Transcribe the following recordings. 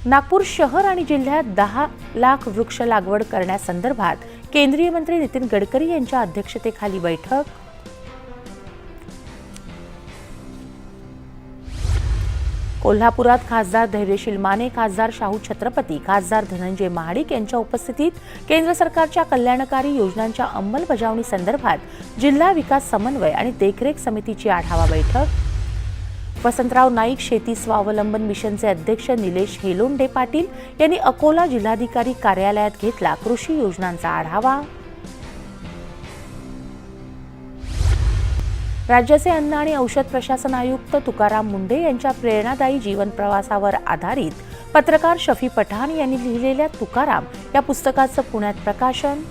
नागपूर शहर आणि जिल्ह्यात 10 लाख वृक्ष लागवड करण्यासंदर्भात केंद्रीय मंत्री नितीन गडकरी यांच्या अध्यक्षतेखाली बैठक. कोल्हापुरात खासदार धैर्यशील माने, खासदार शाहू छत्रपती, खासदार धनंजय महाडिक यांच्या उपस्थितीत केंद्र सरकारच्या कल्याणकारी योजनांच्या अंमलबजावणी संदर्भात जिल्हा विकास समन्वय आणि देखरेख समितीची आढावा बैठक. वसंतराव नाईक शेती स्वावलंबन मिशनचे अध्यक्ष निलेश हेलोंडे पाटील यांनी अकोला जिल्हाधिकारी कार्यालयात घेतला कृषी योजनांचा आढावा. राज्याचे अन्न आणि औषध प्रशासन आयुक्त तुकाराम मुंढे यांच्या प्रेरणादायी जीवन प्रवासावर आधारित पत्रकार शफी पठाण यांनी लिहिलेल्या तुकाराम या पुस्तकाचं पुण्यात प्रकाशन.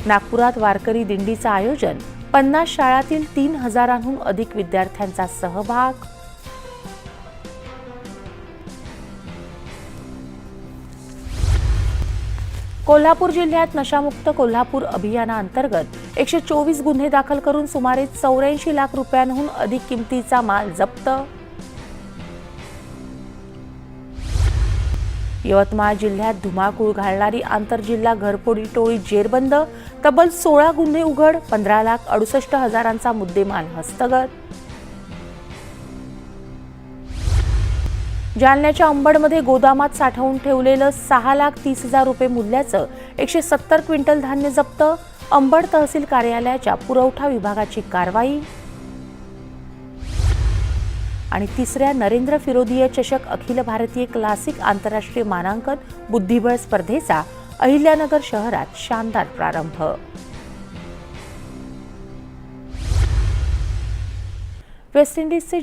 नागपुरात वारकरी दिंडीचं आयोजन, 50 शाळांतील 3000हून अधिक विद्यार्थ्यांचा सहभाग. कोल्हापूर जिल्ह्यात नशामुक्त कोल्हापूर अभियानाअंतर्गत 124 गुन्हे दाखल करून सुमारे 84 लाख रुपयांहून अधिक किमतीचा माल जप्त. यवतमाळ जिल्ह्यात धुमाकूळ घालणारी आंतरजिल्हा घरफोडी टोळी जेरबंद, तब्बल 16 गुन्हे उघड, 15,68,000चा मुद्देमाल हस्तगत. जालन्याच्या अंबडमध्ये गोदामात साठवून ठेवलेलं 6,30,000 रुपये मूल्याचं 170 क्विंटल धान्य जप्त. अंबड तहसील कार्यालयाच्या पुरवठा विभागाची कारवाई. आणि तिसऱ्या नरेंद्र फिरोदिये चषक अखिल भारतीय क्लासिक आंतरराष्ट्रीय मानांकन बुद्धिबळ स्पर्धेचा अहिल्यानगर शहरात शानदार प्रारंभ. वेस्ट इंडिजचे